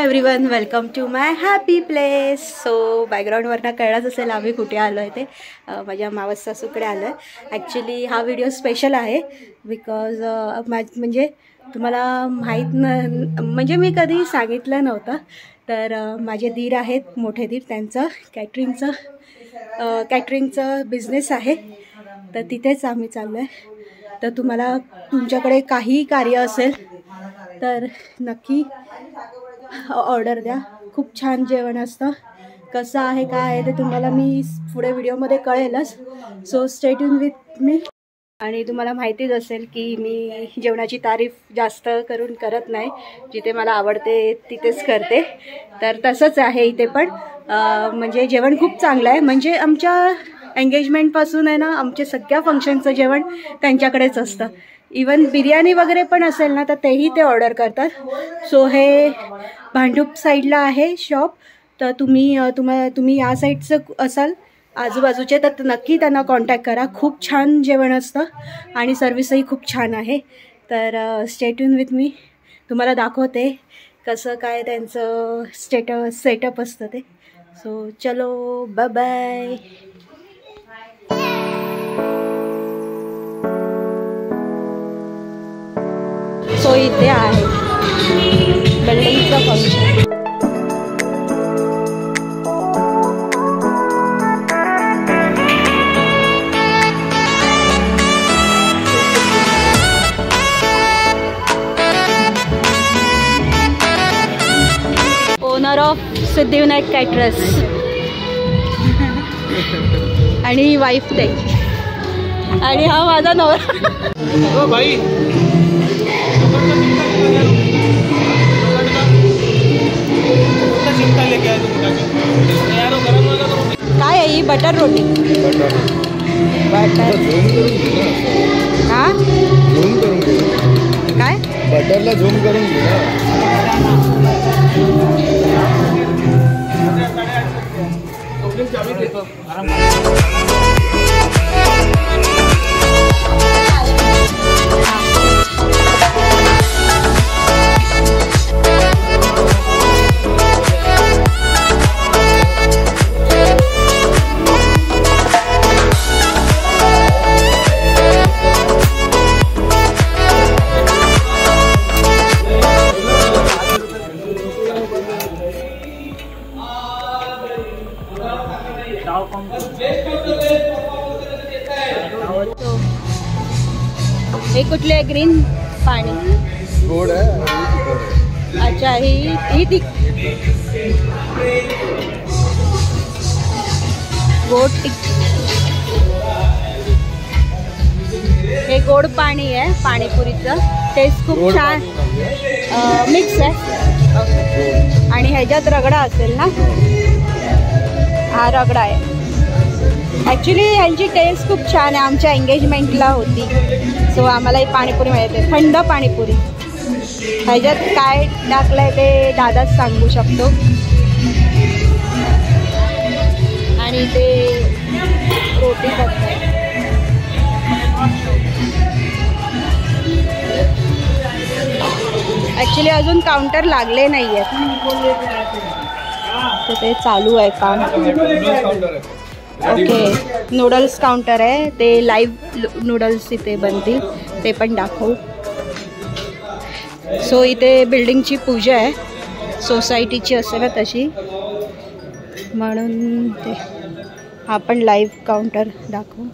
Everyone, welcome to my happy place. So बॅकग्राऊंडवरनं कळलंच असेल आम्ही कुठे आलो आहे ते. माझ्या मावस सासूकडे आलो आहे. ॲक्च्युली हा व्हिडिओ स्पेशल आहे बिकॉज म्हणजे तुम्हाला माहीत म्हणजे मी कधी सांगितलं नव्हतं. तर माझे दीर आहेत, मोठे दीर, त्यांचं कॅटरिंगचं बिझनेस आहे. तर तिथेच आम्ही चाललो आहे. तर तुम्हाला तुमच्याकडे काही कार्य असेल तर नक्की ऑर्डर द्या. खूप छान जेवण असतं. कसं आहे काय आहे ते तुम्हाला मी पुढे व्हिडिओमध्ये कळेलच. सो स्टे ट्यून विथ मी. आणि तुम्हाला माहितीच असेल की मी जेवणाची तारीफ जास्त करून करत नाही. जिथे मला आवडते तिथेच करते. तर तसंच आहे इथे पण. म्हणजे जेवण खूप चांगलं आहे. म्हणजे आमच्या एंगेजमेंटपासून आहे ना, आमच्या सगळ्या फंक्शनचं जेवण त्यांच्याकडेच असतं. इवन बिर्याणी वगैरे पण असेल ना तर तेही ते ऑर्डर करतात. सो हे भांडूप साईडला आहे शॉप. तर तुम्ही या साईडचं असाल आजूबाजूचे तर नक्की त्यांना कॉन्टॅक्ट करा. खूप छान जेवण असतं आणि सर्विसही खूप छान आहे. तर स्टे ट्यून विथ मी. तुम्हाला दाखवते कसं काय त्यांचं सेटअप असतं ते. सो चलो, बाय बाय. सो इथे आहे बिल्डिंगचं function. Owner of Siddhivinayak caterers आणि वाईफ ते. आणि हा माझा नवरा. भाई काय आहे ही? बटर रोटी. बटर हां काय बटरला झूम करून हे कुठले? ग्रीन पाणी गोड आहे. अच्छा, ही गोड हे गोड पाणी आहे. पाणीपुरीचं टेस्ट खूप छान मिक्स आहे. आणि ह्याच्यात रगडा असेल ना? हा रगडा आहे. ॲक्च्युली ह्यांची टेस्ट खूप छान आहे. आमच्या एंगेजमेंटला होती. सो आम्हाला ही पाणीपुरी मिळते, थंड पाणीपुरी. ह्याच्यात काय टाकलं आहे ते दादाच सांगू शकतो. आणि ते रोटी करतात. ॲक्च्युली अजून काउंटर लागले नाही आहेत. तर ते चालू आहे काम. ओके, नूडल्स काउंटर आहे. ते लाईव्ह नूडल्स इथे बनतील, ते पण दाखवू. सो इथे बिल्डिंगची पूजा आहे. सोसायटीची असते ना तशी, म्हणून ते आपण लाईव्ह काउंटर दाखवू.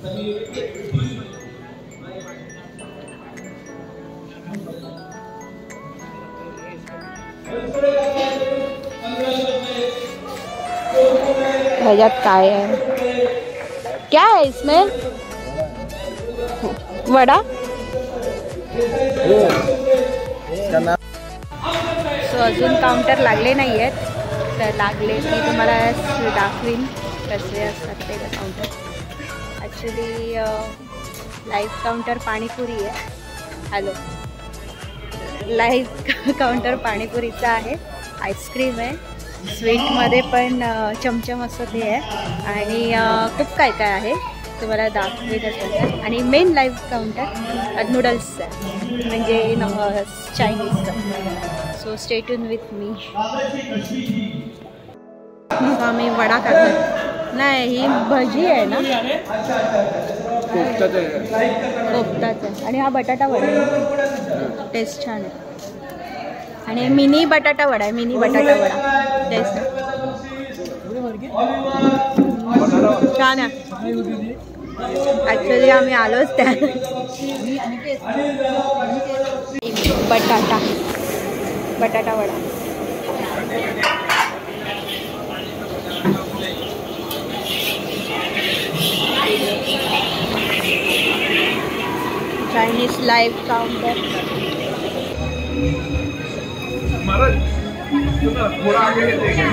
ह्याच्यात काय आहे? क्या है इसमें? वडा. सो अजून काउंटर लागले नाही आहेत. तर लागले की तुम्हाला दाखवीन कसे असतात ते counter. Actually live counter panipuri आहे. हॅलो, लाईव्ह काउंटर पाणीपुरीचा आहे. आईस्क्रीम आहे. स्वीटमध्ये पण चमचम असं ते आहे. आणि खूप काय काय आहे तुम्हाला दाखवेल. आणि मेन लाईव्ह काउंटर नूडल्स आहे, म्हणजे चायनीजचं. So stay tune with me. मग आम्ही वडा खातो. नाही, ही भजी आहे ना, कोफ्ताच आहे. आणि हा बटाटा वडा आहे, टेस्ट छान आहे. आणि मिनी बटाटा वडा आहे, मिनी बटाटा वडा टेस्ट छान आहे. ॲक्च्युली आम्ही आलोच त्या. बटाटा वडा. Chinese live counter. थोड़ा आगे देखें.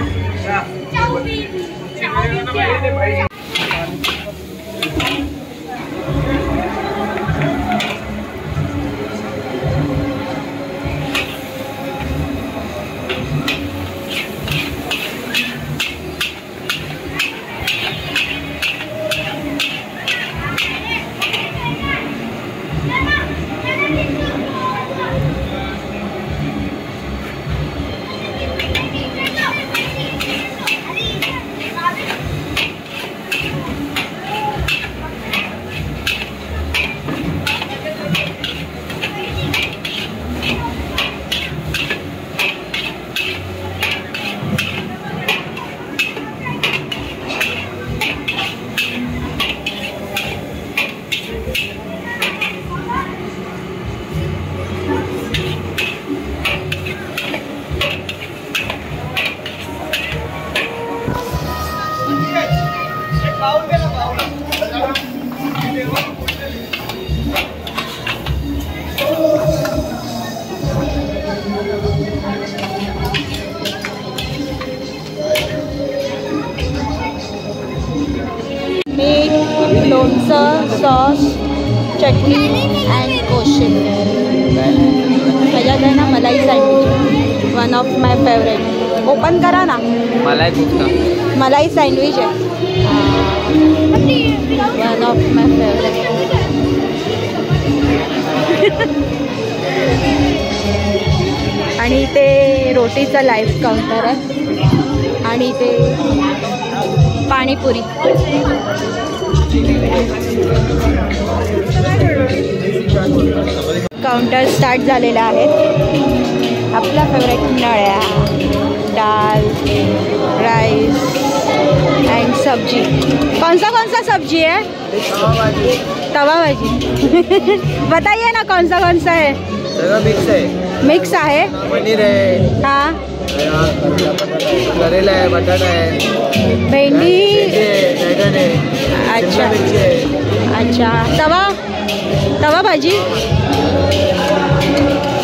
मीठ, लोणचं, सॉस, चटणी अँड कोशिंबीर. ह्याच्यात आहे ना मलाई sandwich, one of my favourite. Open करा ना. मलाई कोफ्ता. मलाई सँडविच आहे, वन ऑफ माय फेवरेट. आणि ते रोटीचं लाईव्ह काउंटर आहे. आणि ते पाणीपुरी. काउंटर स्टार्ट झालेले आहेत. आपला फेवरेट नळ्या, दाल, राइस एंड सब्जी. कौन सा सब्जी है? तवा भाजी. बताइए ना कौन सा है. मिक्स है. मिक्स आहे. पनीर है. हाँ, करेला है, बटाटा है, भेंडी. बैगन है. अच्छा अच्छा. तवा भाजी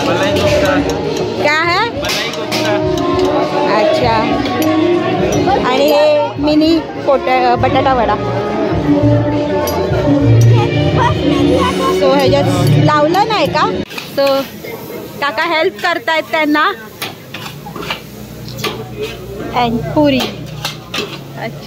मलाई कोफ्ता. क्या है? मलाई कोफ्ता. अच्छा. आणि हे मिनी बटाटा वडा. सो ह्याच्यात लावलं नाही का. सो काका हेल्प करतायत त्यांना. अँड पुरी. अच्छा.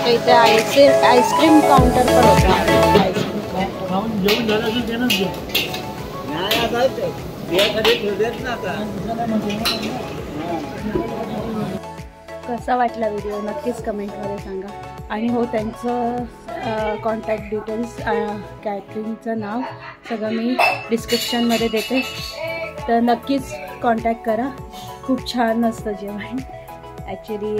इथे आईस्क्रीम काउंटर पण होता. कसा वाटला व्हिडिओ नक्कीच कमेंटमध्ये सांगा. आणि हो, त्यांचं कॉन्टॅक्ट डिटेल्स, कॅटरिंगचं नाव सगळं मी डिस्क्रिप्शनमध्ये देते, तर नक्कीच कॉन्टॅक्ट करा. खूप छान असतं जेवण. ॲक्च्युली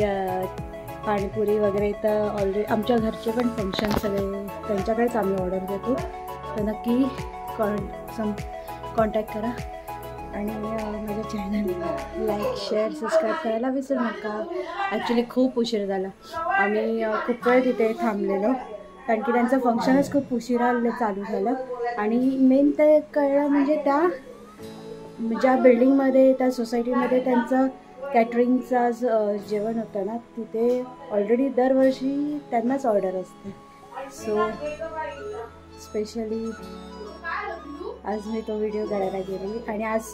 पाणीपुरी वगैरे तर ऑलरेडी आमच्या घरचे पण फंक्शन सगळे त्यांच्याकडेच आम्ही ऑर्डर देतो, तर नक्की कॉन्टॅक्ट करा. आणि माझ्या चॅनल लाईक, शेअर, सबस्क्राईब करायला विसरू नका. ॲक्च्युली खूप उशीर झाला. आम्ही खूप वेळ तिथे थांबलेलो, कारण की त्यांचं फंक्शनच खूप उशिरा चालू झालं. आणि मेन ते कळलं म्हणजे त्या ज्या बिल्डिंगमध्ये, त्या सोसायटीमध्ये त्यांचं कॅटरिंगचं जेवण होतं ना, तिथे ऑलरेडी दरवर्षी त्यांनाच ऑर्डर असते. सो स्पेशली आज मी तो व्हिडिओ करायला गेली. आणि आज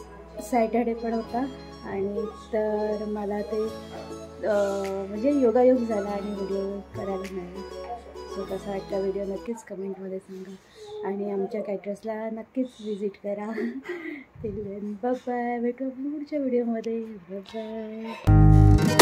सॅटर्डे पण होता, आणि तर मला ते म्हणजे योगायोग झाला आणि व्हिडिओ करायला मिळाला. सो कसा वाटला व्हिडिओ नक्कीच कमेंटमध्ये सांगा. आणि आमच्या कॅटरर्सला नक्कीच विजिट करा. बाय बाय, भेटू पुढच्या व्हिडिओमध्ये. Bye bye.